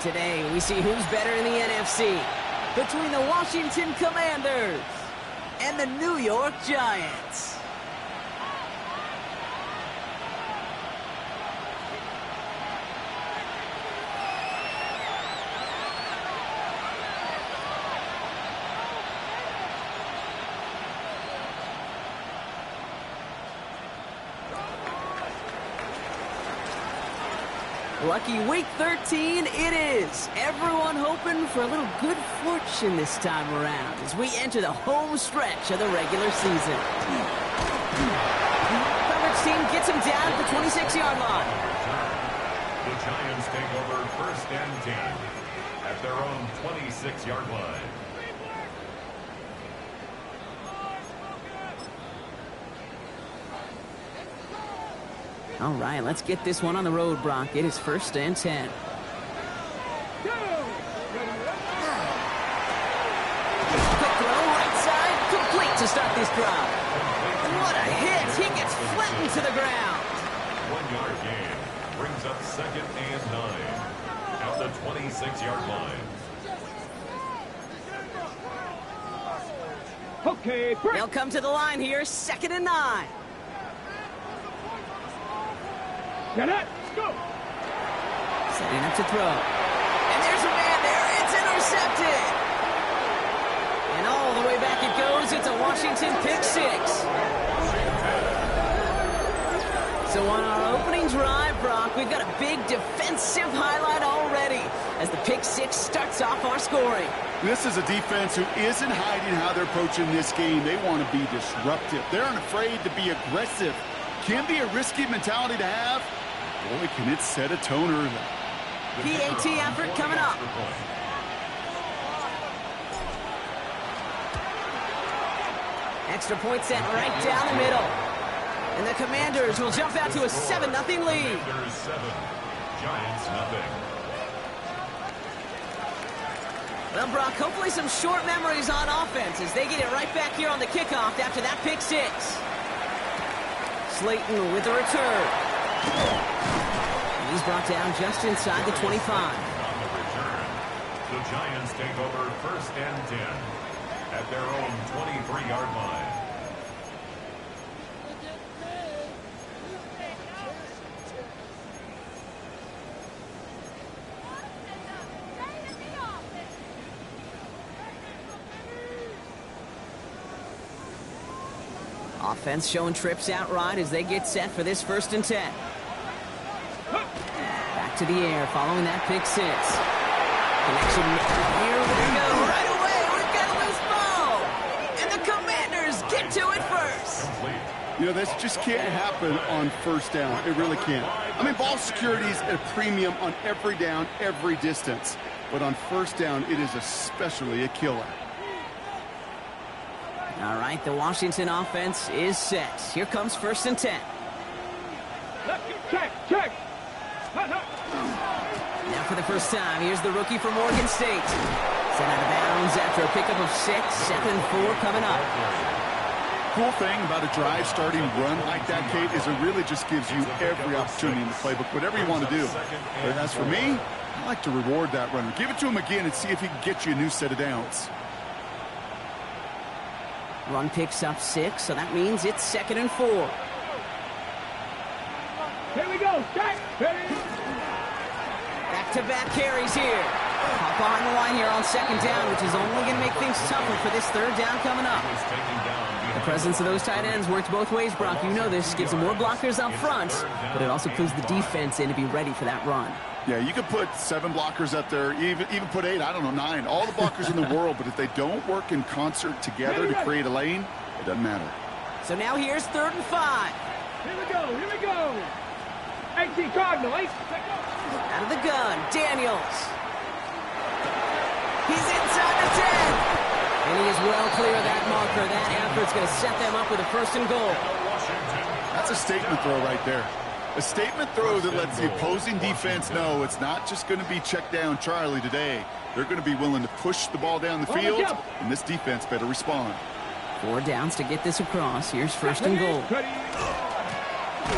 Today, we see who's better in the NFC between the Washington Commanders and the New York Giants. Lucky week 13 it is. Everyone hoping for a little good fortune this time around as we enter the home stretch of the regular season. Coverage team gets him down at the 26-yard line. The Giants take over 1st and 10 at their own 26-yard line. All right, let's get this one on the road, Brock. It is 1st and 10. Quick throw, right side, complete to start this drive. What a hit! He gets flattened to the ground. 1-yard gain brings up 2nd and 9 at the 26-yard line. Okay, they'll come to the line here, 2nd and 9. Get it, let's go. Setting up to throw. And there's a man there. It's intercepted. And all the way back it goes. It's a Washington pick six. So on our opening drive, Brock, we've got a big defensive highlight already as the pick six starts off our scoring. This is a defense who isn't hiding how they're approaching this game. They want to be disruptive. They aren't afraid to be aggressive. Can be a risky mentality to have. Boy, can it set a tone early. PAT effort coming up. Extra point set right down the middle. And the Commanders will jump out to a 7-0 lead. Commanders 7, Giants nothing. Well, Brock, hopefully some short memories on offense as they get it right back here on the kickoff after that pick six. Slayton with the return. He's brought down just inside the 25. On the return, the Giants take over 1st and 10 at their own 23-yard line. Offense showing trips out right as they get set for this 1st and 10. Back to the air following that pick six. Connection. Here we go. Right away, we've got a loose ball. And the Commanders get to it first. You know, this just can't happen on 1st down. It really can't. I mean, ball security is at a premium on every down, every distance. But on 1st down, it is especially a killer. All right, the Washington offense is set. Here comes 1st and 10. Check. Now for the first time, here's the rookie from Morgan State. Set out of bounds after a pickup of 6, 2nd-4 coming up. Cool thing about a drive starting run like that, Kate, is it really just gives you every opportunity in the playbook, whatever you want to do. But as for me, I like to reward that runner. Give it to him again and see if he can get you a new set of downs. Run picks up 6, so that means it's 2nd and 4. Here we go, Jack. Back-to-back carries here. Hop behind the line here on 2nd down, which is only going to make things tougher for this 3rd down coming up. The presence of those tight ends works both ways, Brock. You know this. Gives them more blockers up front, but it also clues the defense in to be ready for that run. Yeah, you could put 7 blockers up there, even put 8, I don't know, 9. All the blockers in the world, but if they don't work in concert together to create a lane, it doesn't matter. So now here's 3rd and 5. Here we go. 18 Cardinal, 8. Out of the gun, Daniels. He's inside the 10. And he is well clear of that marker. That effort's going to set them up with a 1st and goal. That's a statement throw right there. A statement throw that lets the opposing defense know it's not just going to be check down Charlie today. They're going to be willing to push the ball down the field, and this defense better respond. 4 downs to get this across. Here's 1st and goal.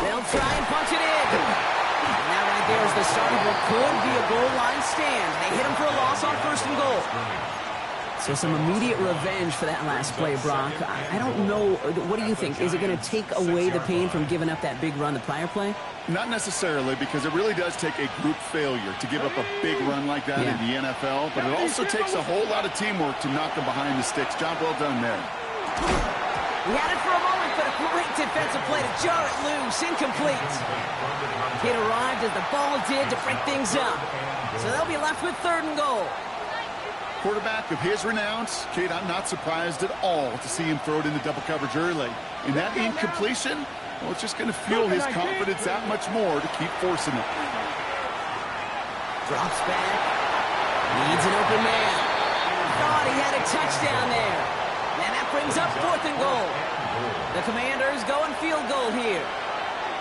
They'll try and punch it in. And that right there's the start of what could be a goal line stand. They hit him for a loss on 1st and goal. So some immediate revenge for that last play, Brock. I don't know. What do you think? Is it going to take away the pain from giving up that big run the prior play? Not necessarily, because it really does take a group failure to give up a big run like that in the NFL, but it also takes a whole lot of teamwork to knock them behind the sticks. Job well done there. He had it for a moment, but a great defensive play to jar it loose. Incomplete. It arrived as the ball did to break things up. So they'll be left with 3rd and goal. Quarterback of his renowns, Kate, I'm not surprised at all to see him throw it into double coverage early. And that incompletion, well, it's just going to fuel his confidence that much more to keep forcing it. Drops back. Needs an open man. Thought he had a touchdown there. And that brings up 4th and goal. The Commanders go and field goal here.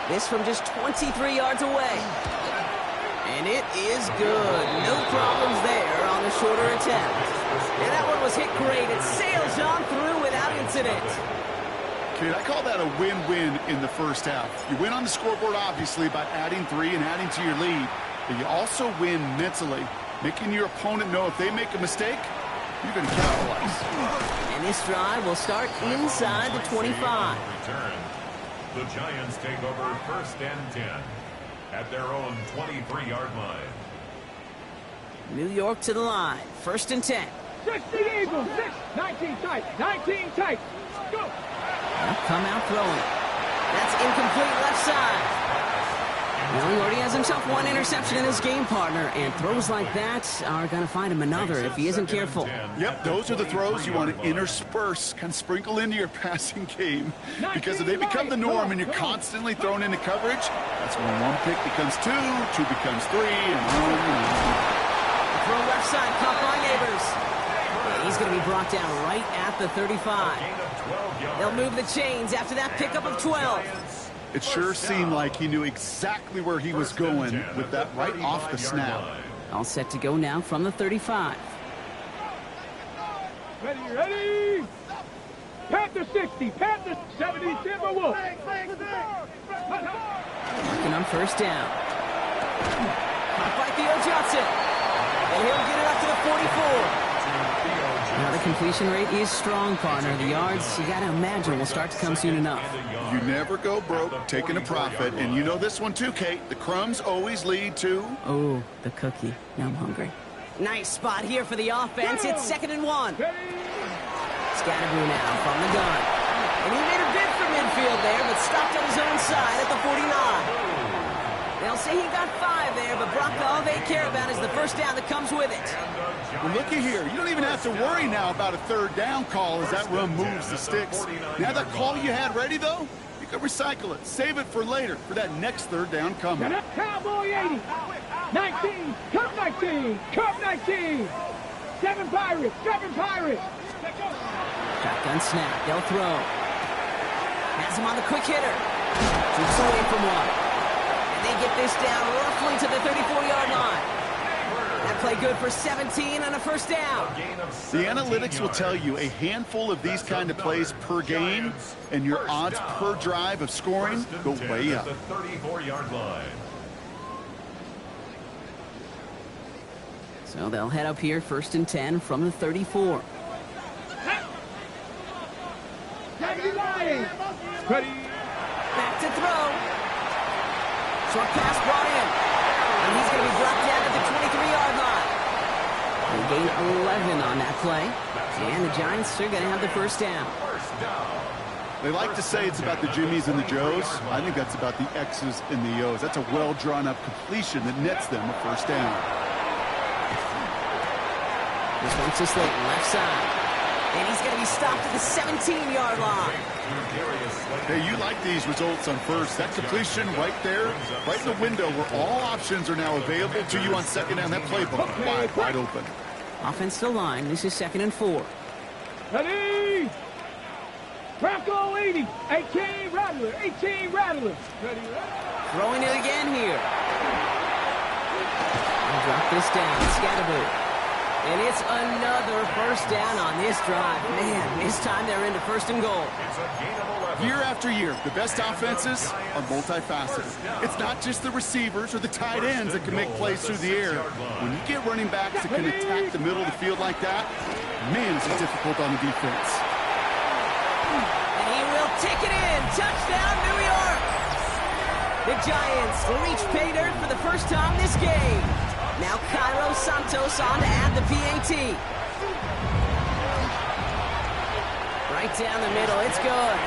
This from just 23 yards away. And it is good. No problems there on the shorter attempt. And that one was hit great. It sails on through without incident. Kate, I call that a win-win in the first half. You win on the scoreboard, obviously, by adding 3 and adding to your lead. But you also win mentally, making your opponent know if they make a mistake, you're going to capitalize. And this drive will start inside the 25. The Giants take over 1st and 10 at their own 23-yard line. New York to the line. 1st and 10. 60 Eagles, 19 tight, 19 tight. Go. They'll come out throwing. That's incomplete left side. Well, he already has himself 1 interception in his game, partner, and throws like that are going to find him another if he isn't careful. Yep, those are the throws you want to intersperse, kind of sprinkle into your passing game, because if they become the norm and you're constantly thrown into coverage, that's when 1 pick becomes 2, 2 becomes 3, and on. Throw left side, caught by Neighbors. And he's going to be brought down right at the 35. They'll move the chains after that pickup of 12. It sure seemed like he knew exactly where he was going with that right off the snap. All set to go now from the 35. Ready. Panther 60, Panther 70, Timberwolves. Working on 1st down. Caught by Theo Johnson. And he'll get it up to the 44. Now the completion rate is strong, partner. The yards, you got to imagine, will start to come soon enough. You never go broke taking a profit, and you know this one too, Kate. The crumbs always lead to... Oh, the cookie. Now I'm hungry. Nice spot here for the offense. It's 2nd and 1. Scatterboo now from the gun. And he made a bid for midfield there, but stopped on his own side at the 49. They'll say he got 5 there, but Brock, all they care about is the 1st down that comes with it. Well, looky here. You don't even have to worry now about a 3rd down call as that run moves the sticks. Now that call you had ready, though, you can recycle it. Save it for later, for that next 3rd down coming. Cowboy 80. 19. Cup 19. Cup 19. 7 Pirates. 7 Pirates. Shotgun snap. They'll throw. Has him on the quick hitter. Keeps away from one. And they get this down roughly to the 34-yard line. That play good for 17 and a 1st down. The analytics will tell you a handful of these kind of plays per game, and your odds per drive of scoring go way up. The 34-yard line. So they'll head up here 1st and 10 from the 34. Ready. Back to throw. Short pass brought in. And he's going to be dropped down at the 23-yard line. They gain 11 on that play. And the Giants are going to have the 1st down. They like to say it's about the Jimmies and the Joes. I think that's about the X's and the O's. That's a well-drawn-up completion that nets them a 1st down. This one's to Slayton, left side. And he's going to be stopped at the 17-yard line. Hey, you like these results on 1st. That completion right there, right in the window where all options are now available to you on 2nd down. That playbook wide open. Offense to line. This is 2nd and 4. Ready. Bronco 80. 18 Rattler. 18 Rattler. Ready. Throwing it again here. And drop this down. Scatterboo. And it's another first down on this drive. Man, this time they're into first and goal. It's a gain of 11. Year after year, the best offenses are multifaceted. It's not just the receivers or the tight ends that can make plays through the air. When you get running backs that can attack the middle of the field like that, man, is it difficult on the defense. And he will take it in. Touchdown, New York. The Giants reach pay dirt for the first time this game. Now Cairo Santos on to add the PAT. Right down the middle, it's good.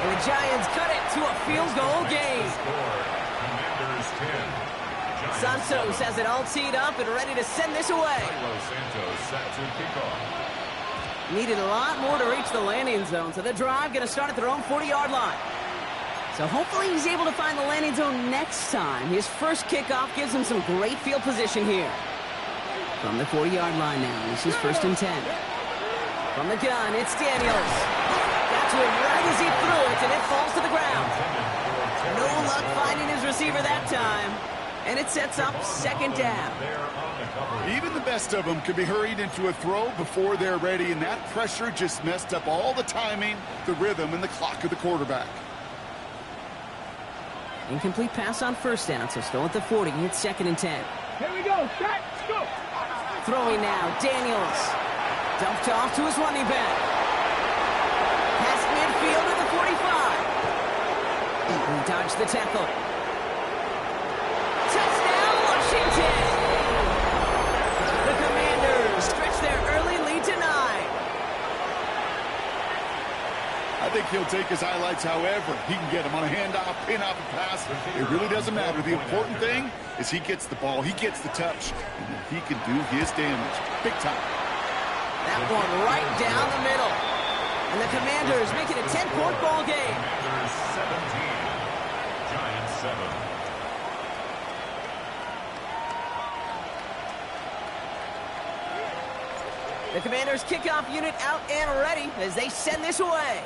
And the Giants cut it to a field goal game. Commanders 10. Santos has it all teed up and ready to send this away. Santos set to kick off. Needed a lot more to reach the landing zone, so the drive going to start at their own 40-yard line. So hopefully he's able to find the landing zone next time. His first kickoff gives him some great field position here. From the 40-yard line now, this is 1st and 10. From the gun, it's Daniels. Got to him right as he threw it, and it falls to the ground. No luck finding his receiver that time. And it sets up 2nd down. Even the best of them could be hurried into a throw before they're ready, and that pressure just messed up all the timing, the rhythm, and the clock of the quarterback. Incomplete pass on 1st down, so still at the 40. It's 2nd and 10. Here we go. Set. Go. Throwing now, Daniels. Dumped off to his running back. Past midfield at the 45. He dodged the tackle. Touchdown, Washington! The Commanders stretch their early lead to 9. I think he'll take his highlights however he can get him on a handoff, pin-off, and pass. It really doesn't matter. The important thing is he gets the ball, he gets the touch, and then he can do his damage. Big time. That one right down the middle. And the Commanders make it a 10-point ball game. Commanders 17. Giants 7. The Commanders' kickoff unit out and ready as they send this away.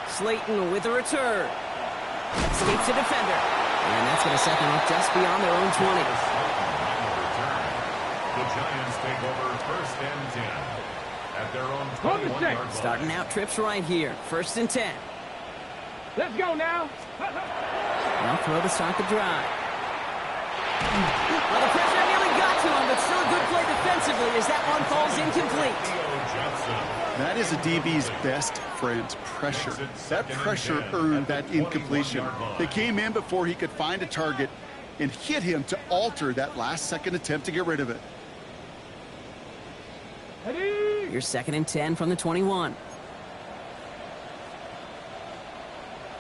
Slayton with the return. Escapes the defender. And that's going to set them up just beyond their own 20. The Giants take over 1st and 10 at their own 21-yard line. Starting out trips right here. 1st and 10. Let's go now. Now throw to start the drive. Well, the pressure nearly got to him, but still a good play defensively as that one falls incomplete. That is a DB's best friend, pressure. That pressure earned that incompletion. They came in before he could find a target and hit him to alter that last-second attempt to get rid of it. Your 2nd and 10 from the 21.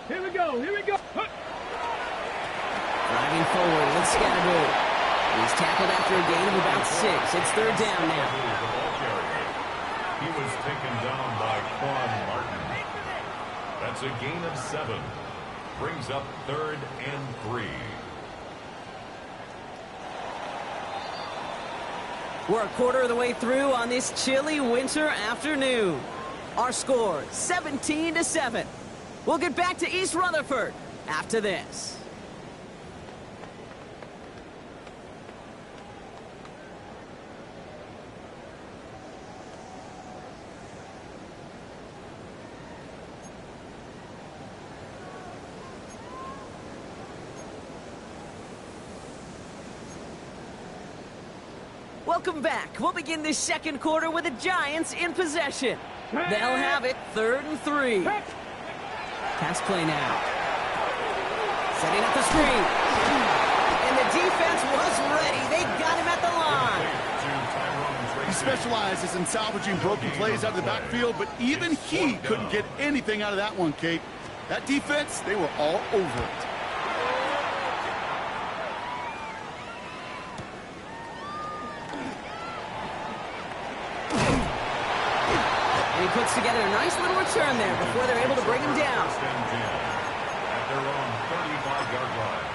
Here we go. Here we go. Driving forward with Scatterbo. He's tackled after a gain of about 6. It's 3rd down now. He was taken down by Quan Martin. That's a gain of 7. Brings up 3rd and 3. We're a quarter of the way through on this chilly winter afternoon. Our score, 17-7. We'll get back to East Rutherford after this. Welcome back. We'll begin this 2nd quarter with the Giants in possession. They'll have it 3rd and 3. Pass play now. Setting up the screen. And the defense was ready. They got him at the line. He specializes in salvaging broken plays out of the backfield, but even he couldn't get anything out of that one, Kate. That defense, they were all over it. And he puts together a nice little return there before they're able to bring him down. At their own 35-yard line.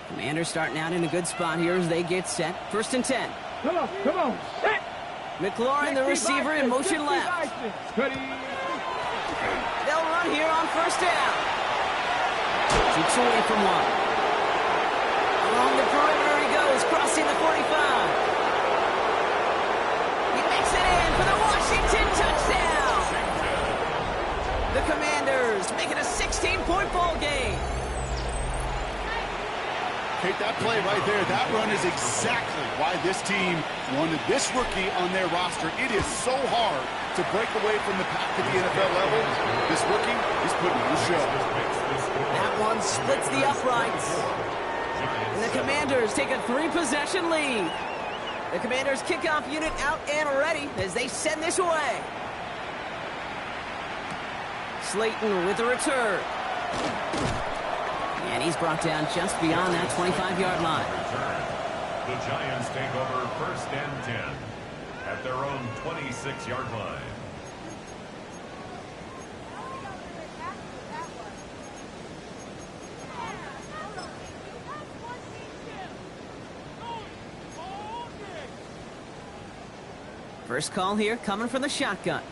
Commanders starting out in a good spot here as they get set. 1st and 10. Come on. Set. McLaurin, the receiver, in motion left. Ready. They'll run here on first down. Keeps away from one. Along the perimeter he goes, crossing the 45. He makes it in for the Washington touchdown. The Commanders make it a 16-point ball game. Take that play right there. That run is exactly why this team wanted this rookie on their roster. It is so hard to break away from the pack at the NFL level. This rookie is putting on a show. That one splits the uprights. And the Commanders take a 3-possession lead. The Commanders kickoff unit out and ready as they send this away. Slayton with the return. And he's brought down just beyond that 25-yard line. The Giants take over first and 10 at their own 26-yard line. First call here coming from the shotgun.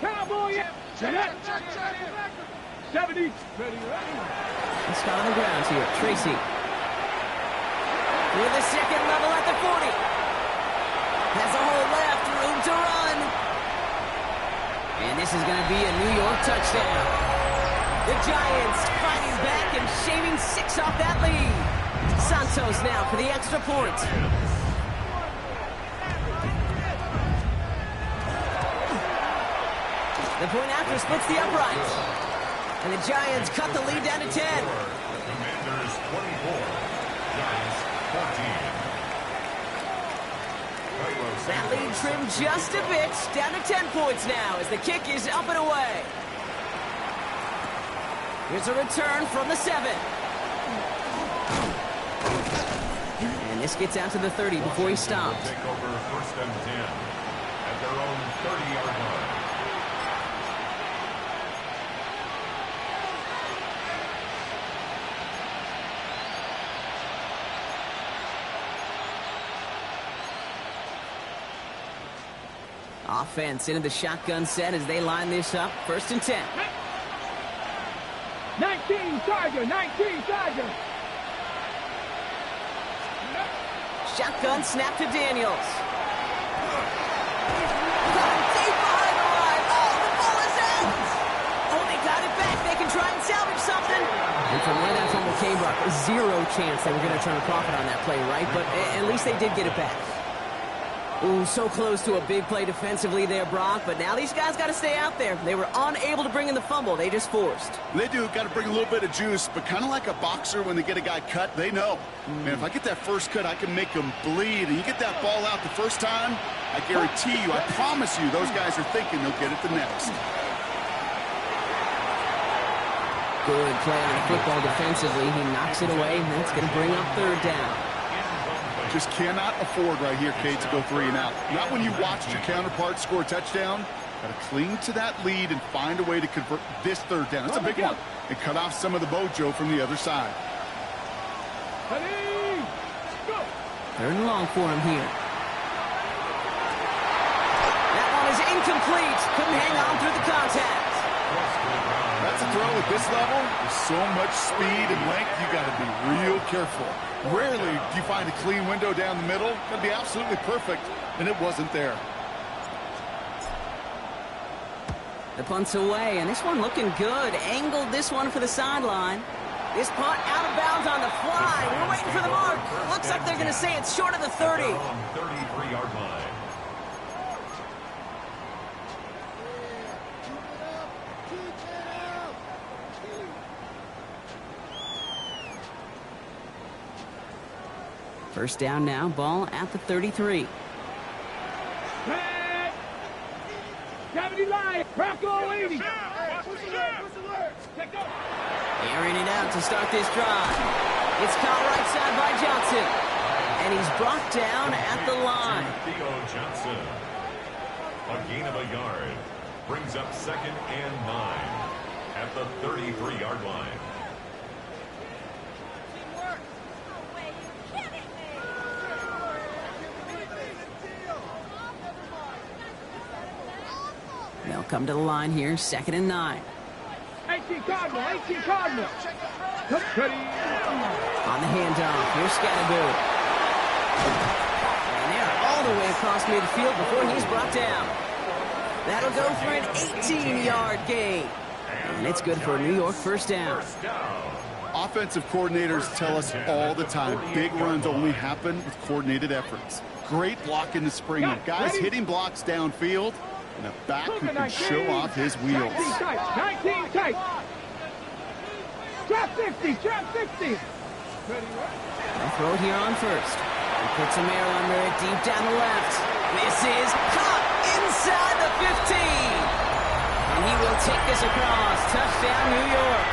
Cowboy. Set up. 70. Ready. Let's start on the ground here. Tracy. With the second level at the 40. Has a hole left. Room to run. And this is going to be a New York touchdown. The Giants fighting back and shaving 6 off that lead. Santos now for the extra point. The point after splits the uprights. And the Giants cut the lead down to 10. Commanders 24, Giants 14. That lead trimmed just a bit, down to 10 points now as the kick is up and away. Here's a return from the 7. And this gets out to the 30 before he stopped. Take over first and 10 at their own 30-yard line. Offense into the shotgun set as they line this up. First and 10. 19 Tiger. Shotgun snap to Daniels. Got him deep behind the line. Oh, the ball is out. Oh, they got it back. They can try and salvage something. And from where that fumble came, Brock, zero chance they were going to turn a profit on that play, right? But at least they did get it back. Ooh, so close to a big play defensively there, Brock. But now these guys got to stay out there. They were unable to bring in the fumble. They just forced. They do. Got to bring a little bit of juice, but kind of like a boxer when they get a guy cut, they know. Man, if I get that first cut, I can make him bleed. And you get that ball out the first time, I guarantee you, I promise you, those guys are thinking they'll get it the next. Good play on the football defensively. He knocks it away, and that's going to bring up third down. Just cannot afford right here, Kate, to go 3 and out. Not when you watched your counterpart score a touchdown. Got to cling to that lead and find a way to convert this third down. That's a big one. And cut off some of the mojo from the other side. Third and long for him here. That one is incomplete. Couldn't hang on through the contact. That's a throw at this level. With so much speed and length, you got to be real careful. Rarely do you find a clean window down the middle. That'd be absolutely perfect, and it wasn't there. The punt's away, and this one looking good. Angled this one for the sideline. This punt out of bounds on the fly. We're waiting for the mark. Looks like they're going to say it's short of the 30. 33-yard line. First down now, ball at the 33. 70 line, Bronco 80. Airing it out to start this drive. It's caught right side by Johnson. And he's brought down at the line. Theo Johnson. A gain of a yard. Brings up second and 9 at the 33-yard line. come to the line here, 2nd and 9. 18 Cardinal, 18 Cardinal. Ready. On the handoff, here's Scattergood. And they're all the way across midfield before he's brought down. That'll go for an 18-yard gain. And it's good for a New York first down. Offensive coordinators tell us all the time, big runs only happen with coordinated efforts. Great block in the spring. Guys hitting blocks downfield, and a back who can show off his wheels. 19 tight. Trap 60, trap 60. They'll throw it here on first. He puts a man under it deep down the left. This is caught inside the 15. And he will take this across. Touchdown, New York.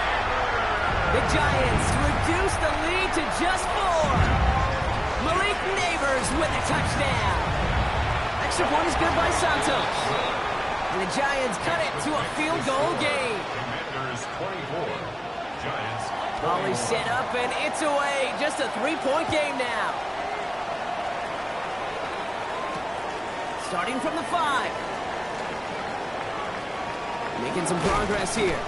The Giants reduce the lead to just 4. Malik Neighbors with a touchdown. Extra point is good by Santos. And the Giants cut it to a field goal game. Commanders 24. Giants. Ball is set up and it's away. Just a 3-point game now. Starting from the 5. Making some progress here.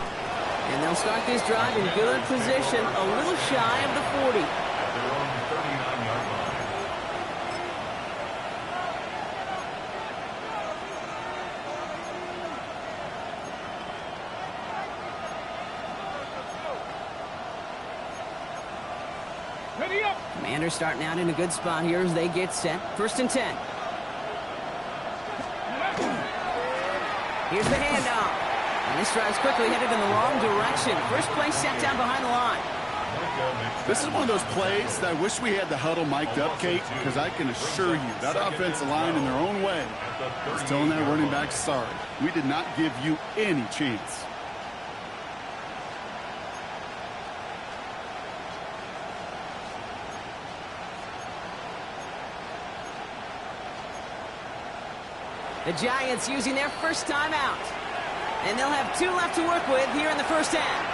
And they'll start this drive in good position, a little shy of the 40. At their own 39-yard line. Ready up. Commanders starting out in a good spot here as they get set. 1st and 10. Here's the handoff. And this drive's quickly headed in the wrong direction. First play set down behind the line. This is one of those plays that I wish we had the huddle mic'd up, Kate, because I can assure you that offensive line in their own way is telling that running back, sorry, we did not give you any chance. The Giants using their first time out. And they'll have 2 left to work with here in the first half.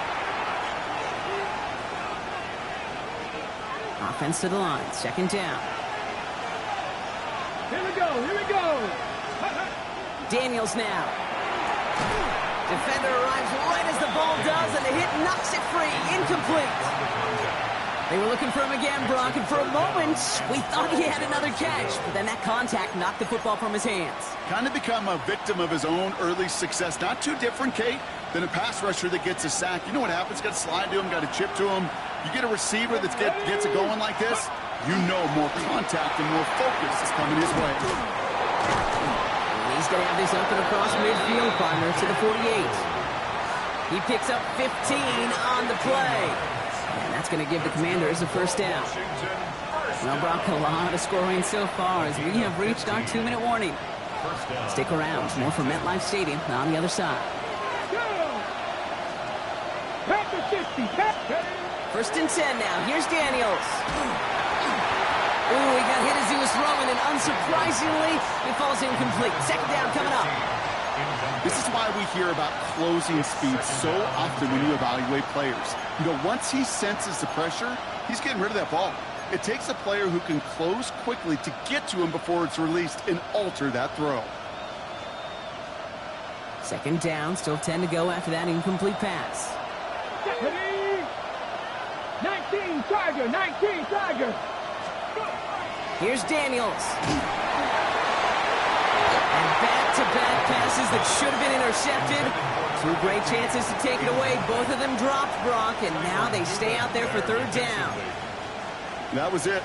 Offense to the line, 2nd down. Here we go. Daniels now. Defender arrives right as the ball does, and the hit knocks it free. Incomplete. They were looking for him again, Brock, and for a moment, we thought he had another catch. But then that contact knocked the football from his hands. Kind of become a victim of his own early success. Not too different, Kate, than a pass rusher that gets a sack. You know what happens? Got to slide to him, got to chip to him. You get a receiver that gets it going like this, you know more contact and more focus is coming his way. And he's going to have this up and across midfield, partner, to the 48. He picks up 15 on the play. And that's going to give the Commanders a first down. Well, Brock, a lot of scoring so far as we have reached our 2-minute warning. Stick around. More from MetLife Stadium on the other side. Panther 50. 1st and 10 now. Here's Daniels. Ooh, he got hit as he was throwing, and unsurprisingly, he falls incomplete. 2nd down coming up. This is why we hear about closing speed so often when you evaluate players. You know, once he senses the pressure, he's getting rid of that ball. It takes a player who can close quickly to get to him before it's released and alter that throw. 2nd down, still 10 to go after that incomplete pass. 19 Tiger. Here's Daniels. And back-to-back passes that should have been intercepted. 2 great chances to take it away. Both of them dropped, Brock, and now they stay out there for 3rd down. That was it.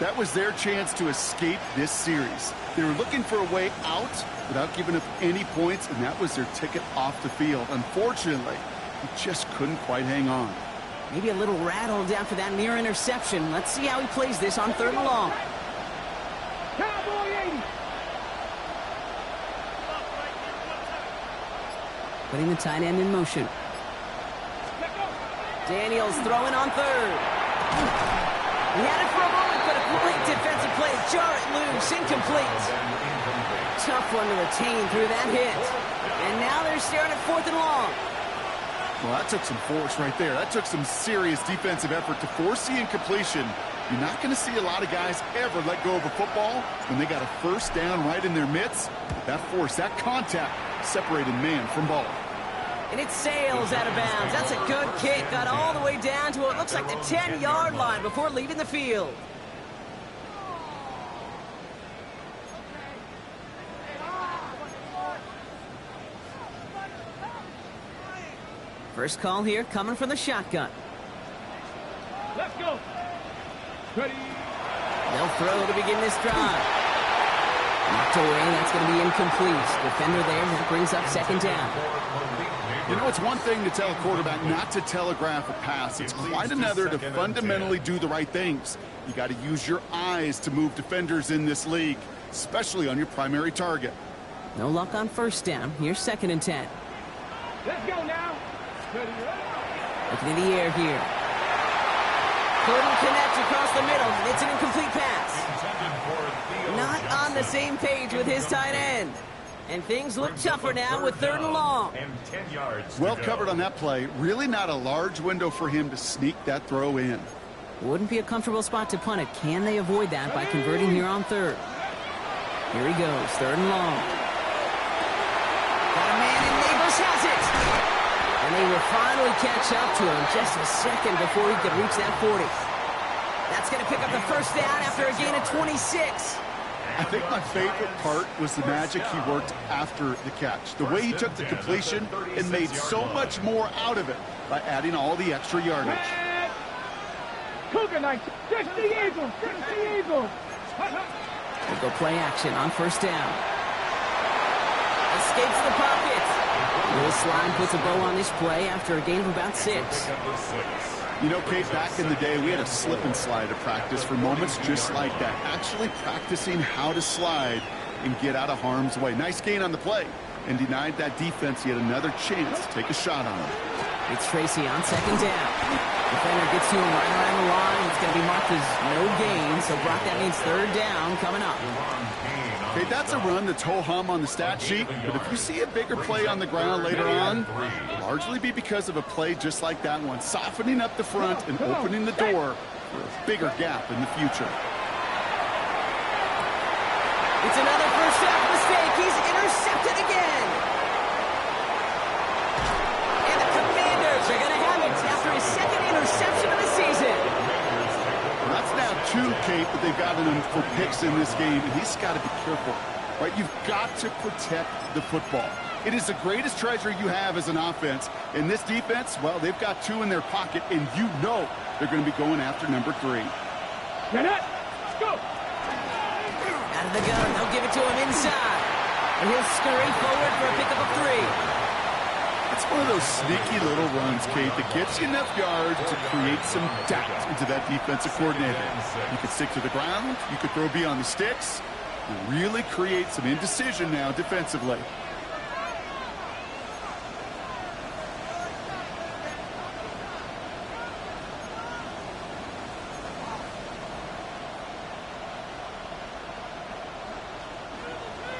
That was their chance to escape this series. They were looking for a way out without giving up any points, and that was their ticket off the field. Unfortunately, he just couldn't quite hang on. Maybe a little rattled after that near interception. Let's see how he plays this on 3rd and long. Cowboy 80. Putting the tight end in motion. Daniels throwing on 3rd. He had it for a moment, but a great defensive play. Jar it loose, incomplete. Tough one to retain through that hit. And now they're staring at 4th and long. Well, that took some force right there. That took some serious defensive effort to force the incompletion. You're not going to see a lot of guys ever let go of a football when they got a first down right in their midst. That force, that contact separated man from ball. And it sails out of bounds. That's a good kick. Got all the way down to what looks like the 10-yard line before leaving the field. First call here coming from the shotgun. Let's go. Ready. They'll throw to begin this drive. Knocked away. That's going to be incomplete. Defender there. That brings up second down. You know, it's one thing to tell a quarterback not to telegraph a pass. It's quite another to fundamentally do the right things. You got to use your eyes to move defenders in this league, especially on your primary target. No luck on first down. Here's second and 10. Let's go now. Ready. Looking in the air here. Couldn't connect across the middle. It's an incomplete pass. Not on the same page with his tight end. And things look tougher now with third and long. Well covered on that play. Really not a large window for him to sneak that throw in. Wouldn't be a comfortable spot to punt it. Can they avoid that by converting here on third? Here he goes, third and long. Got a man and Neighbors has it. And they will finally catch up to him just a second before he could reach that 40. That's going to pick up the first down after a gain of 26. I think my favorite part was the magic he worked after the catch. The way he took the completion and made so much more out of it by adding all the extra yardage. Cougar Knights, just the Eagles, just the Eagles. We'll go play action on first down. Escapes the pocket. Will Slime puts a bow on this play after a gain of about 6. You know, Kate, back in the day, we had a slip and slide at practice for moments just like that. Actually practicing how to slide and get out of harm's way. Nice gain on the play and denied that defense yet another chance to take a shot on him. It's Tracy on second down. Defender gets to him right around the line. It's going to be marked as no gain. So, Brock, that means third down coming up. Okay, that's a run that's ho-hum on the stat sheet, but if you see a bigger play on the ground later on, largely be because of a play just like that one, softening up the front and opening the door for a bigger gap in the future. It's another first half mistake. He's intercepted again. And the Commanders are going to have it after his second interception of the season. That's now 2, Kate, that they've gotten him for picks in this game, and he's got to be careful, right? You've got to protect the football. It is the greatest treasure you have as an offense. And this defense, well, they've got 2 in their pocket, and you know they're going to be going after number 3. Get it. Let's go. Out of the gun. They'll give it to him inside. And he'll scurry forward for a pickup of 3. It's one of those sneaky little runs, Kate, that gets you enough yards to create some doubt into that defensive coordinator. You could stick to the ground. You could throw beyond the sticks. You really create some indecision now defensively.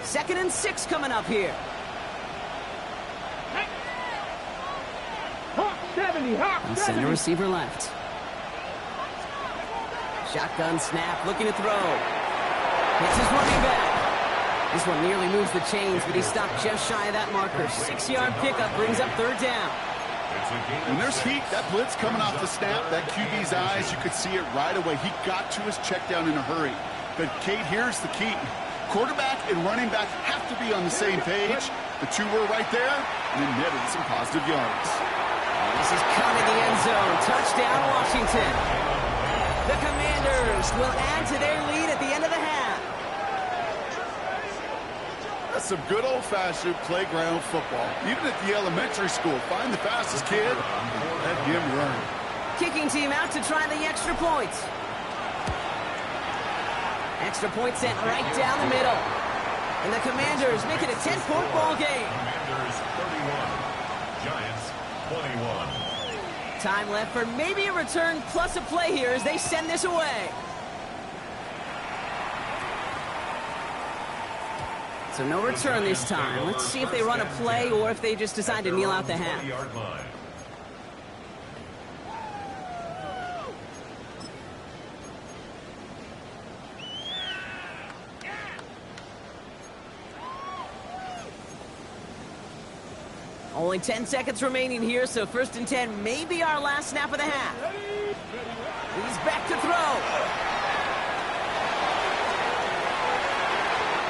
Second and 6 coming up here. Hawk 70, Hawk 70. Center receiver left. Shotgun snap, looking to throw. Hits his running back. This one nearly moves the chains, but he stopped just shy of that marker. 6-yard pickup brings up third down. When there's heat, that blitz coming off the snap, that QB's eyes, you could see it right away. He got to his check down in a hurry. But, Kate, here's the key. Quarterback and running back have to be on the same page. The 2 were right there, and then netted some positive yards. This is coming the end zone. Touchdown, Washington. The Commanders will add to their lead at the end of the half. That's some good old-fashioned playground football. Even at the elementary school, find the fastest kid and let him run. Kicking team out to try the extra point. Extra point sent right down the middle. And the Commanders make it a 10-point ball game. Commanders 31, Giants 21. Time left for maybe a return plus a play here as they send this away. So no return this time. Let's see if they run a play or if they just decide to kneel out the half. Only 10 seconds remaining here, so 1st and 10 may be our last snap of the half. He's back to throw.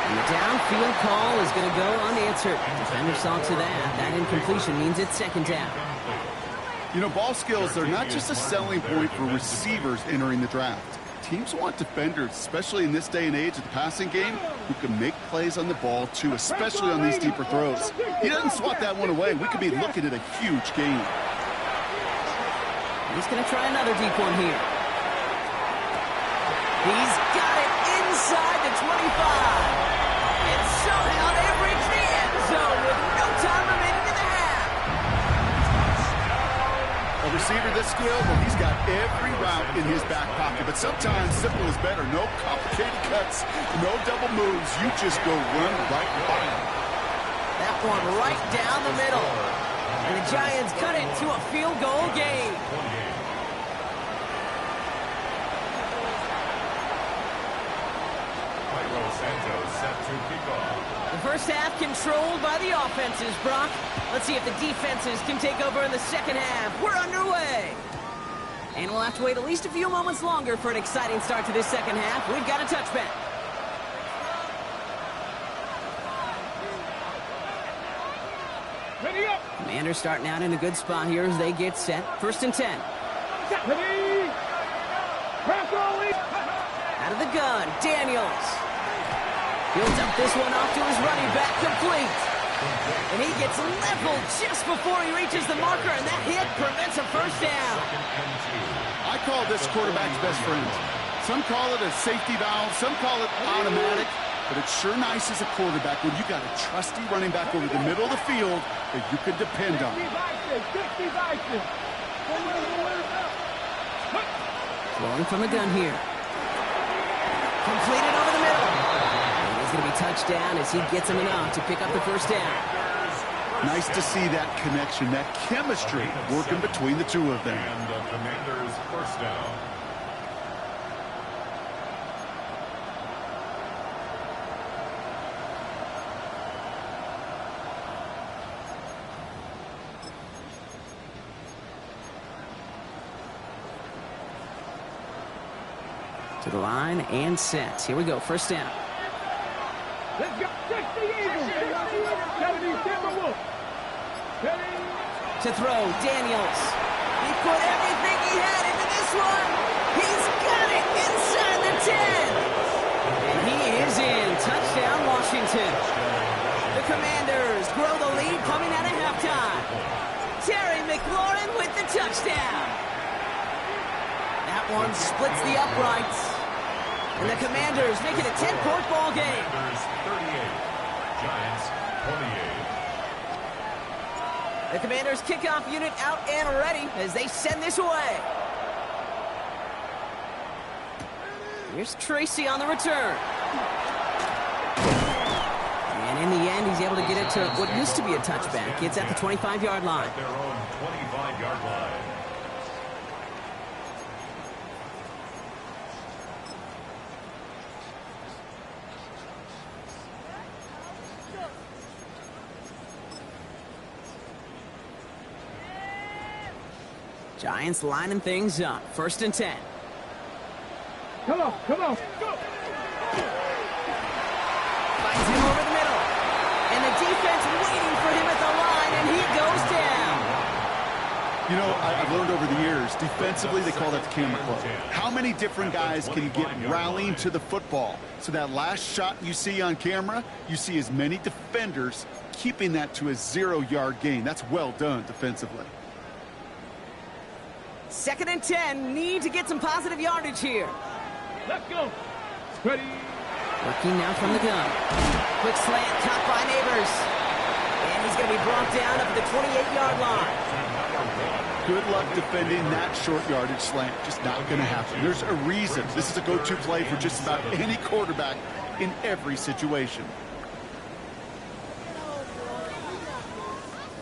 And the downfield call is going to go unanswered. Defender saw to that. That incompletion means it's 2nd down. You know, ball skills are not just a selling point for receivers entering the draft. Teams want defenders, especially in this day and age of the passing game, who can make plays on the ball, too, especially on these deeper throws. He doesn't swat that one away. We could be looking at a huge gain. He's going to try another deep one here. He's got it inside the 25. And somehow they've reached the end zone with no time remaining in the half. A receiver this skilled, well, he's got every route in his back pocket, but sometimes simple is better. No complicated cuts, no double moves. You just go run right by him. That one right down the middle. And the Giants cut it to a field goal game. The first half controlled by the offenses, Brock. Let's see if the defenses can take over in the second half. We're underway. And we'll have to wait at least a few moments longer for an exciting start to this second half. We've got a touchback. Ready up. Commanders starting out in a good spot here as they get set. 1st and 10. Ready. Press rolling. Out of the gun, Daniels. Builds up this one off to his running back, complete. And he gets leveled just before he reaches the marker, and that hit prevents a 1st down. I call this quarterback's best friend. Some call it a safety valve, some call it automatic, but it's sure nice as a quarterback when you got a trusty running back over the middle of the field that you can depend on. Throwing from the gun here. Completed over the middle. He's going to be touchdown as he gets him enough to pick up the 1st down. Nice to see that connection, that chemistry working between the two of them. And the Commanders' 1st down. To the line and set. Here we go, 1st down. Let's go. 60 Eagles. 70 Timberwolves. To throw, Daniels. He put everything he had into this one. He's got it inside the 10. And he is in. Touchdown, Washington. The Commanders grow the lead coming out of halftime. Terry McLaurin with the touchdown. That one splits the uprights. And the Commanders make it a 10-point ball game. Commanders 38, Giants 28. The Commanders kickoff unit out and ready as they send this away. Here's Tracy on the return. And in the end, he's able to get it to what used to be a touchback. It's at the 25-yard line. At their own 25-yard line. Giants lining things up. 1st and 10. Come on, come on. Go. Finds him over the middle. And the defense waiting for him at the line, and he goes down. You know, I've learned over the years, defensively, they call that the camera club. How many different guys can get rallying to the football? So that last shot you see on camera, you see as many defenders keeping that to a 0-yard gain. That's well done defensively. 2nd and 10. Need to get some positive yardage here. Let's go. Ready. Working now from the gun. Quick slant, caught by Neighbors. And he's going to be brought down up at the 28-yard line. Good luck defending that short yardage slant. Just not going to happen. There's a reason. This is a go-to play for just about any quarterback in every situation.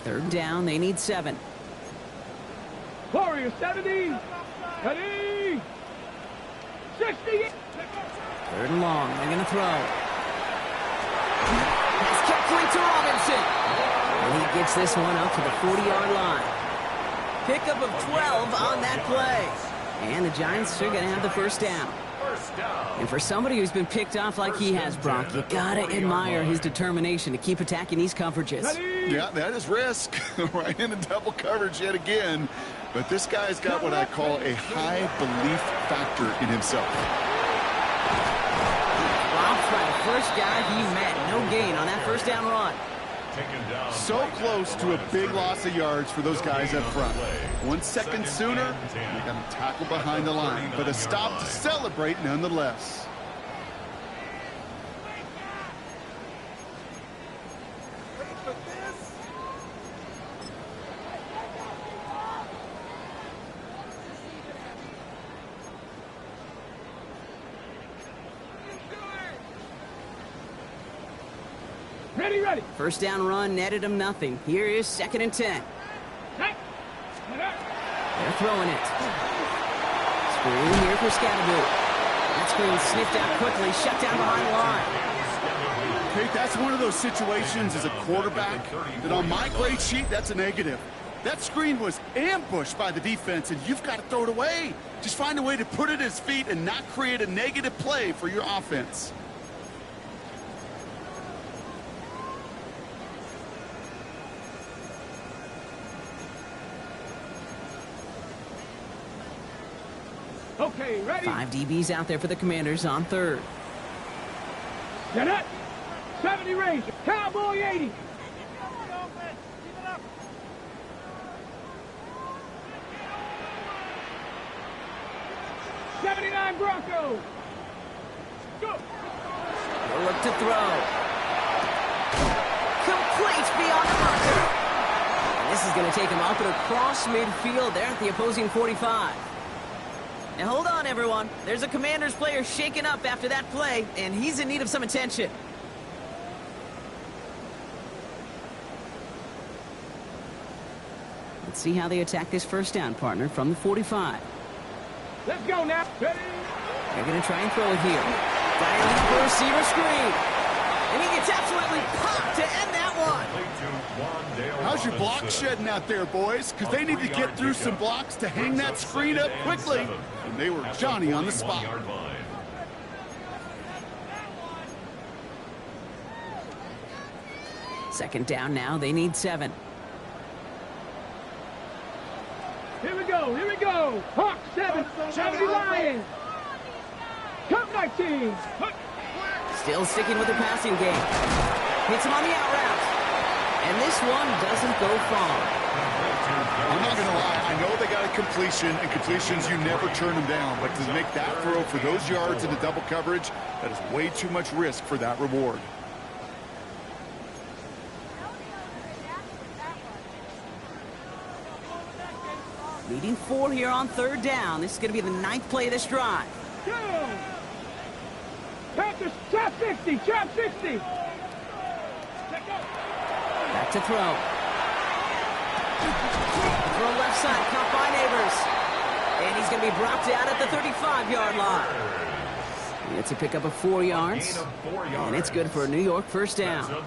3rd down. They need 7. Warriors 70. Ready. 60. 3rd and long. They're going to throw. Pass kept quick to Robinson. And he gets this one up to the 40-yard line. Pickup of 12 on that play. And the Giants are going to have the first down. And for somebody who's been picked off like he has, Brock, you got to admire his determination to keep attacking these coverages. Yeah, that is risk. Right into double coverage yet again. But this guy's got what I call a high belief factor in himself. Dropped by the first guy he met. No gain on that first down run. So close to a big loss of yards for those guys up front. 1 second sooner, they got to tackle behind the line. But a stop to celebrate nonetheless. Ready. First down run netted him nothing. Here is 2nd and 10. They're throwing it. Screen here for Scatterboot. That screen sniffed out quickly, shut down behind the line. Okay, that's one of those situations as a quarterback that on my grade sheet, that's a negative. That screen was ambushed by the defense, and you've got to throw it away. Just find a way to put it at his feet and not create a negative play for your offense. Okay, ready. 5 DBs out there for the Commanders on 3rd. Get it. 70 range. Cowboy 80. '79 Broncos. Go. They'll look to throw. Complete beyond the marker. And this is going to take him up and across midfield there at the opposing 45. Now hold on, everyone. There's a Commanders player shaken up after that play, and he's in need of some attention. Let's see how they attack this first down, partner, from the 45. Let's go now. Ready. They're going to try and throw it here. Dialing for a receiver screen. And he gets absolutely popped to end that one. How's your block shedding out there, boys? Because they need to get through some blocks to hang that screen up quickly. And they were Johnny on the spot. Second down now. They need 7. Here we go. Hawk 7, 70 Lions. Cup 19. Still sticking with the passing game. Hits him on the out route. And this one doesn't go far. I'm not going to lie. I know they got a completion, and completions, you never turn them down. But to make that throw for those yards into double coverage, that is way too much risk for that reward. Leading 4 here on 3rd down. This is going to be the 9th play of this drive. Go. Panthers, trap 60. Back to throw. Throw left side, caught by Neighbors. And he's going to be brought down at the 35-yard line. It's a pickup of 4 yards. And it's good for a New York first down.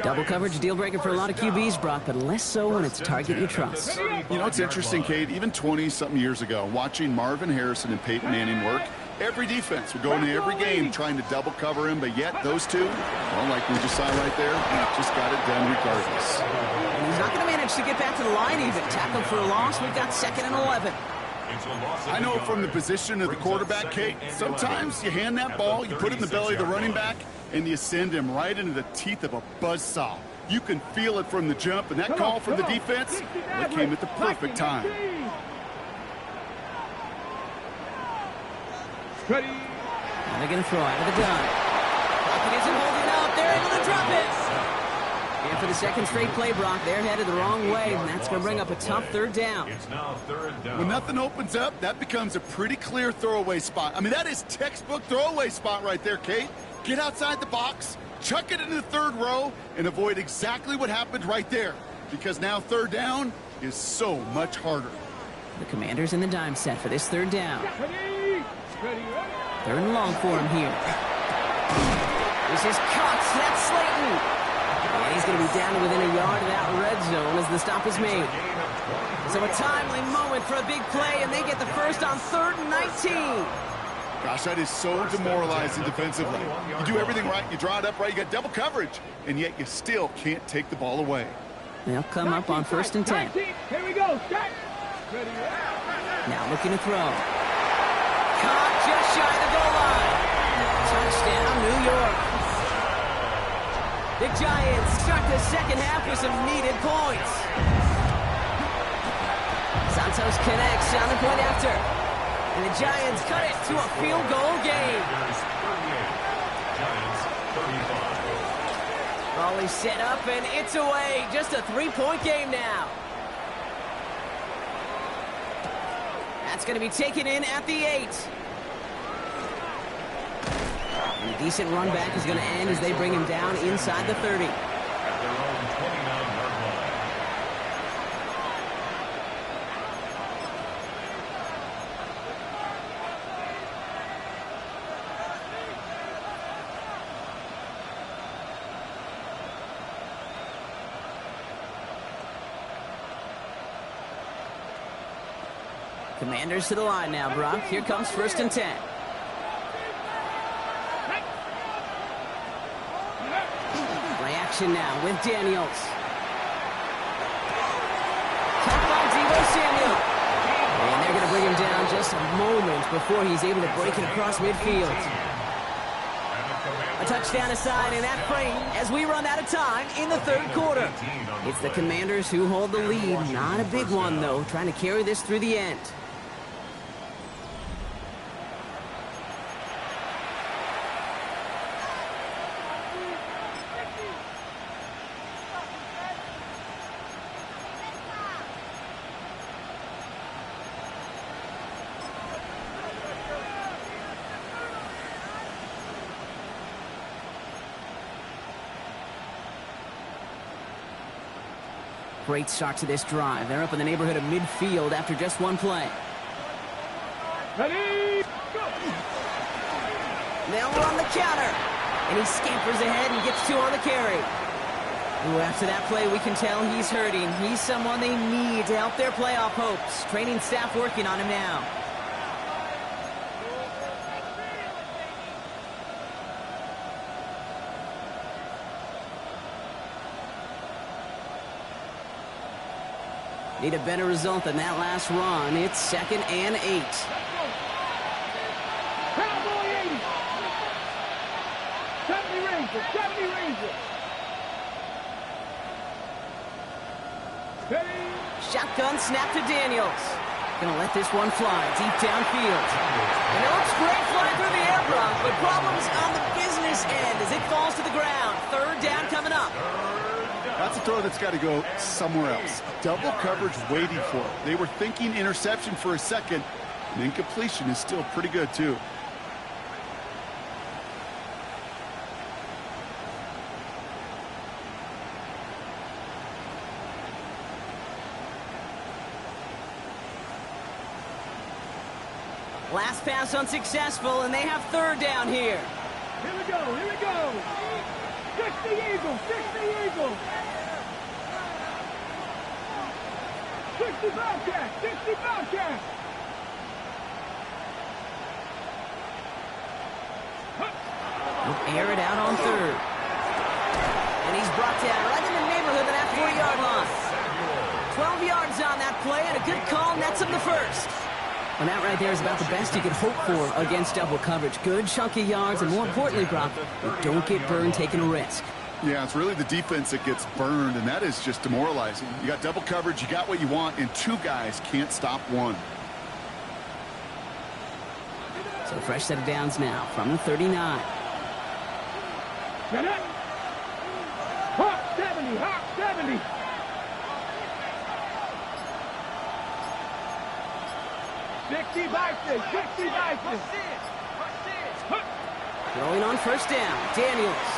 Double coverage deal breaker for a lot of QBs, Brock, but less so when it's a target you trust. You know, it's interesting, Kate, even 20-something years ago, watching Marvin Harrison and Peyton Manning work, every defense would go into every game trying to double cover him, but yet those two, well, like we just saw right there, just got it done regardless. And he's not going to manage to get back to the line even. Tackled for a loss. We've got 2nd and 11. I know from the position of the quarterback, Kate, sometimes you hand that ball, you put it in the belly of the running back, and you send him right into the teeth of a buzzsaw. You can feel it from the jump, and that call from the defense, that came at the perfect time. Ready. Now they're going to throw out of the gun. Pocket isn't holding up. They're able to drop it. And for the 2nd straight play, Brock, they're headed the wrong way, and that's going to bring up a tough 3rd down. It's now 3rd down. When nothing opens up, that becomes a pretty clear throwaway spot. I mean, that is textbook throwaway spot right there, Kate. Get outside the box, chuck it into the 3rd row, and avoid exactly what happened right there. Because now 3rd down is so much harder. The Commanders in the dime set for this 3rd down. Ready. 3rd and long for him here. This is caught. That's Slayton. And He's going to be down to within a yard of that red zone as the stop is made. So a timely moment for a big play, and they get the first on 3rd and 19. Gosh, that is so demoralizing defensively. You do everything right, you draw it up right, you got double coverage, and yet you still can't take the ball away. They'll come up on 1st and 10. 19. Here we go. Set. Now looking to throw. Caught just shy of the goal line. Touchdown, New York. The Giants start the second half with some needed points. Santos connects on the point after. And the Giants cut it to a field goal game. Giants 35. Raleigh set up, and it's away. Just a 3-point game now. That's going to be taken in at the 8. And a decent run back is going to end as they bring him down inside the 30. At their own 29-yard line. Commanders to the line now, Brock. Here comes 1st and 10. Play action now with Daniels. Caught by Deebo Samuel. And they're going to bring him down just a moment before he's able to break it across midfield. A touchdown aside in that frame as we run out of time in the 3rd quarter. It's the Commanders who hold the lead. Not a big one, though, trying to carry this through the end. Great start to this drive. They're up in the neighborhood of midfield after just one play. Ready, go! They'll run the counter. And he scampers ahead and gets 2 on the carry. Ooh, after that play, we can tell he's hurting. He's someone they need to help their playoff hopes. Training staff working on him now. Need a better result than that last run. It's 2nd and 8. Cowboy 80. 70 Rangers. 70 Rangers. Ready. Shotgun snap to Daniels. Gonna let this one fly deep downfield. And it looks great flying through the air, Brock, but problems on the business end as it falls to the ground. 3rd down coming up. That's a throw that's got to go somewhere else. Double coverage waiting for it. They were thinking interception for a second, and incompletion is still pretty good, too. Last pass unsuccessful, and they have 3rd down here. Here we go. Here we go. 60 Eagles. 60 Eagles. 60 Bobcats. 60 Bobcats. He'll air it out on 3rd. And he's brought down right in the neighborhood of that 40-yard line. 12 yards on that play, and a good call nets him the 1st. And that right there is about the best you could hope for against double coverage. Good chunky yards, and more importantly, Brock, you don't get burned taking a risk. Yeah, it's really the defense that gets burned, and that is just demoralizing. You got double coverage, you got what you want, and 2 guys can't stop one. So a fresh set of downs now from the 39. Get it. Hawk 70. Hawk 70. Throwing on 1st down. Daniels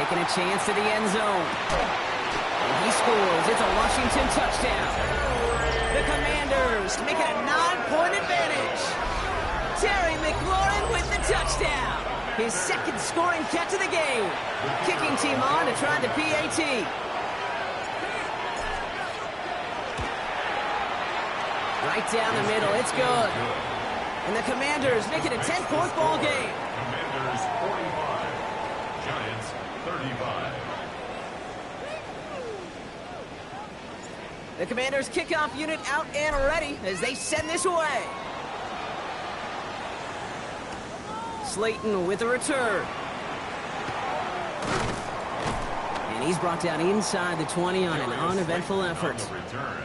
taking a chance to the end zone. And he scores. It's a Washington touchdown. The Commanders make it a 9-point advantage. Terry McLaurin with the touchdown. His 2nd scoring catch of the game. Kicking team on to try the PAT. Right down the middle. It's good. And the Commanders make it a 10-point ball game. Commanders 45, Giants 35. The Commanders kickoff unit out and ready as they send this away. Slayton with a return. And he's brought down inside the 20 on an uneventful effort. On the return.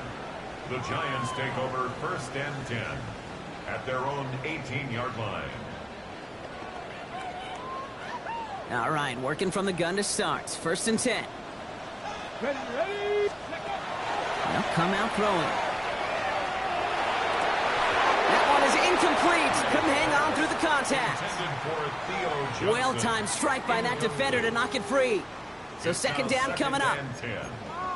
The Giants take over 1st and 10 at their own 18-yard line. All right, working from the gun to start. 1st and 10. Ready. They'll come out throwing. That one is incomplete. Couldn't hang on through the contact. Well-timed strike by that defender to knock it free. So 2nd down coming up.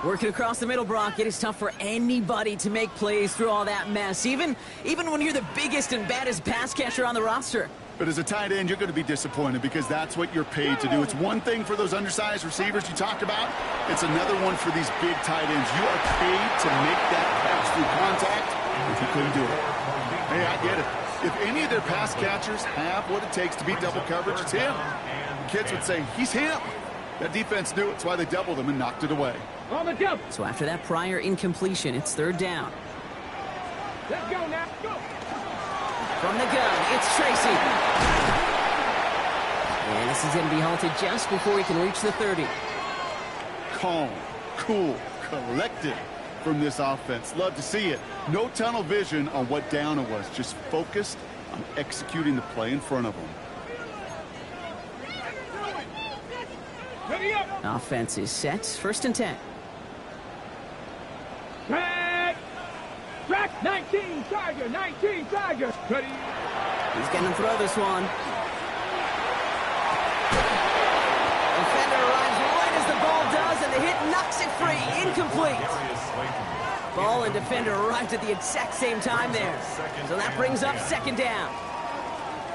Working across the middle, Brock, it is tough for anybody to make plays through all that mess, even when you're the biggest and baddest pass catcher on the roster. But as a tight end, you're going to be disappointed because that's what you're paid to do. It's one thing for those undersized receivers you talked about. It's another one for these big tight ends. You are paid to make that pass through contact if you couldn't do it. Hey, I get it. If any of their pass catchers have what it takes to beat double coverage, it's him. Kids would say, he's him. That defense knew it. That's why they doubled him and knocked it away. On the jump. So after that prior incompletion, it's 3rd down. Let's go now. Go. From the gun, it's Tracy. And this is going to be halted just before he can reach the 30. Calm, cool, collected from this offense. Love to see it. No tunnel vision on what down it was. Just focused on executing the play in front of them. Ready up. Offense is set. 1st and 10. Track 19 Tiger. 19 Tiger. Ready. He's going to throw this one. Defender arrives right as the ball does, and the hit knocks it free. Incomplete. Ball and defender arrived at the exact same time there. So that brings up 2nd down.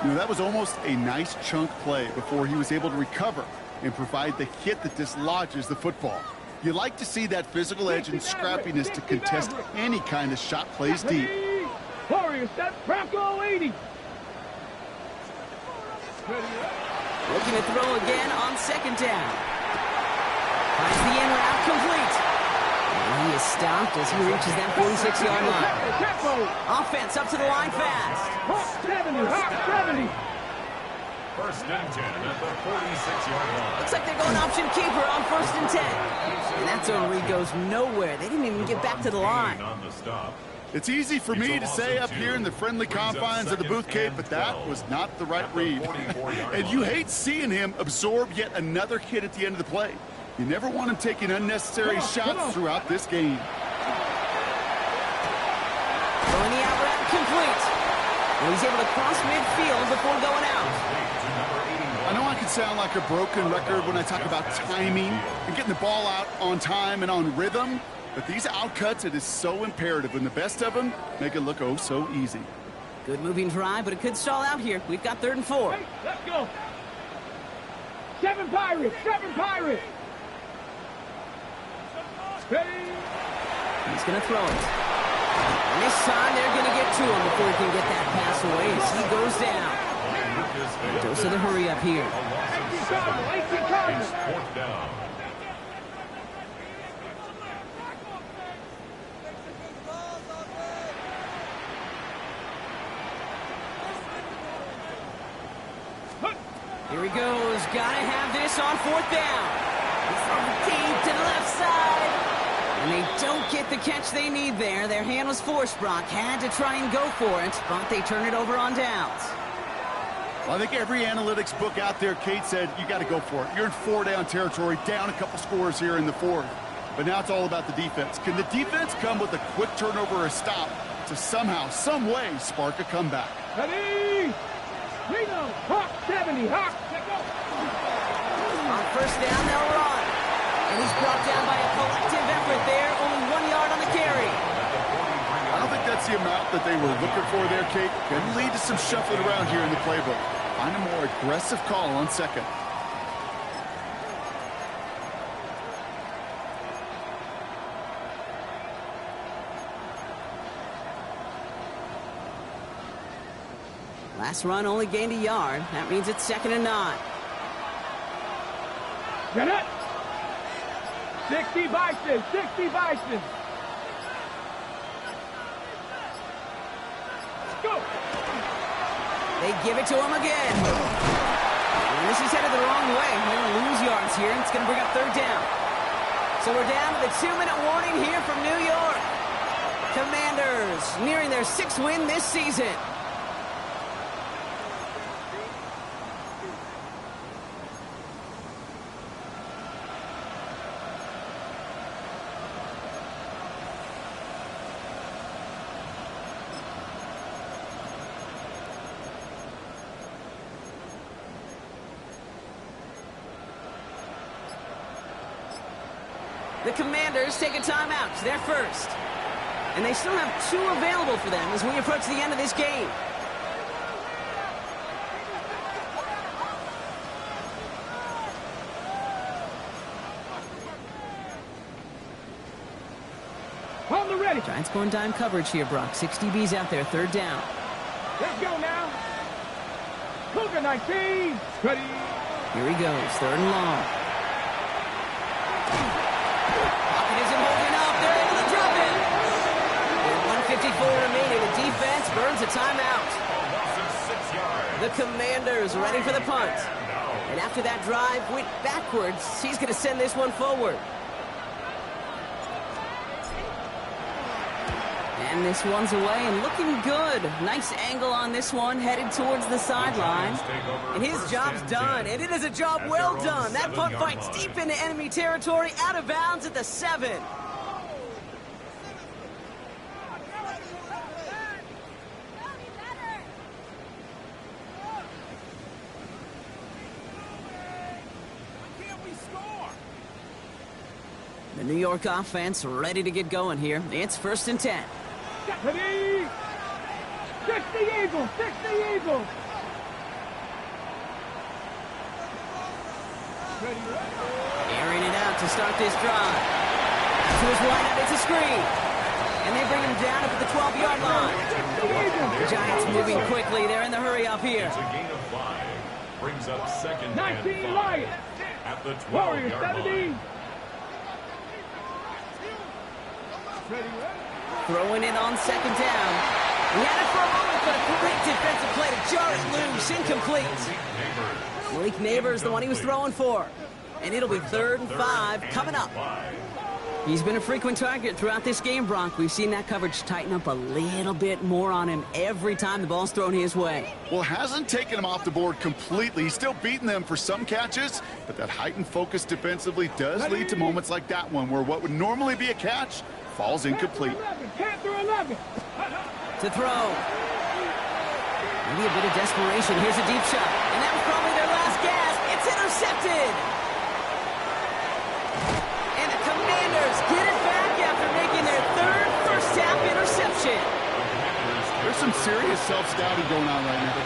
You know, that was almost a nice chunk play before he was able to recover and provide the hit that dislodges the football. You like to see that physical edge and scrappiness to contest any kind of shot plays deep. Warriors set Bronco 80. Looking to throw again on 2nd down. Finds the in route complete. And he is stopped as he reaches that 46-yard line. Offense up to the line fast. Hawk 70, Hawk 70. 1st and 10 at the 46-yard line. Looks like they're going option keeper on 1st and 10. And that zone read goes nowhere. They didn't even get back to the line. On the stop. It's easy for me to say up here in the friendly confines of the Booth Cape, but that was not the right read. And you hate seeing him absorb yet another hit at the end of the play. You never want him taking unnecessary shots throughout this game. Throwing the out route complete. And he's able to cross midfield before going out. I know I can sound like a broken record when I talk about timing and getting the ball out on time and on rhythm, but these outcuts, it is so imperative, and the best of them make it look oh so easy. Good moving drive, but it could stall out here. We've got 3rd and 4. Hey, let's go. 7 Pirates, 7 Pirates. Ready. He's going to throw it. And this time they're going to get to him before he can get that pass away as he goes down. Dose of the hurry up here. 18 Cardinals. 4th down. Here he goes. Gotta have this on 4th down. He's from deep to the left side. And they don't get the catch they need there. Their hand was forced, Brock. Had to try and go for it, but they turn it over on downs. Well, I think every analytics book out there, Kate, said you got to go for it. You're in 4-down territory, down a couple scores here in the 4th. But now it's all about the defense. Can the defense come with a quick turnover or a stop to somehow, some way, spark a comeback? Ready. Reno, Hawk 70, Hawk. On 1st down, they'll run. And he's brought down by a collective effort there. Only 1 yard on the carry. I don't think that's the amount that they were looking for there, Kate. Can lead to some shuffling around here in the playbook. Find a more aggressive call on 2nd. Last run only gained a yard. That means it's 2nd and 9. Get it. 60 Bison, 60 Bison. Go. They give it to him again. And this is headed the wrong way. They're going to lose yards here, and it's going to bring up 3rd down. So we're down to the 2-minute warning here from New York. Commanders nearing their 6th win this season. The Commanders take a timeout. They're first. And they still have 2 available for them as we approach the end of this game. On the ready. Giants going dime coverage here, Brock. 6 DBs out there, 3rd down. Let's go now. Cougar 19. Ready. Here he goes, 3rd and long. They're able to drop it. With 1:54 remaining, the defense burns a timeout. The Commanders ready for the punt. And after that drive went backwards, he's going to send this one forward. And this one's away and looking good. Nice angle on this one, headed towards the sideline. And his job's done, and it is a job well done. That punt fights deep into enemy territory, out of bounds at the 7. The New York offense ready to get going here. It's 1st and 10. Ready. 60 Eagles, 60 Eagles. Airing it out to start this drive. To his windup, it's a screen. And they bring him down up at the 12-yard line. The Giants moving quickly. They're in the hurry up here. It's a gain of 5. Brings up 2nd 19 and 5. Lions. At the Warriors 12-yard 70. line. Throwing it on 2nd down. He had it for a moment, but a great defensive play to jar it loose. Incomplete. Malik Neighbors, the one he was throwing for. And it'll be 3rd and 5 coming up. He's been a frequent target throughout this game, Bronk. We've seen that coverage tighten up a little bit more on him every time the ball's thrown his way. Well, hasn't taken him off the board completely. He's still beating them for some catches, but that heightened focus defensively does lead to moments like that one where what would normally be a catch falls incomplete. 10 through 11. To throw. Maybe a bit of desperation. Here's a deep shot. And that was probably their last gasp. It's intercepted. And the Commanders get it back after making their 3rd first-half interception. There's some serious self-scouting going on right now.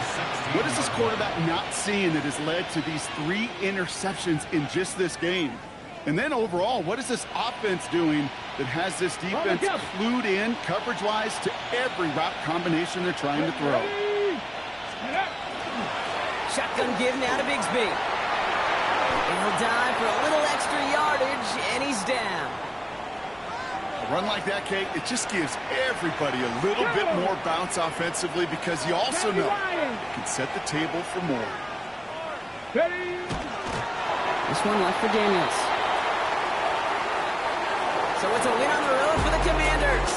What is this quarterback not seeing that has led to these 3 interceptions in just this game? And then overall, what is this offense doing that has this defense clued in coverage-wise to every route combination they're trying to throw? Shotgun given out of Bigsby. And he'll dive for a little extra yardage, and he's down. A run like that, Kate, it just gives everybody a little bit more bounce offensively because you also know it can set the table for more. This one left for Daniels. So it's a win on the road for the Commanders.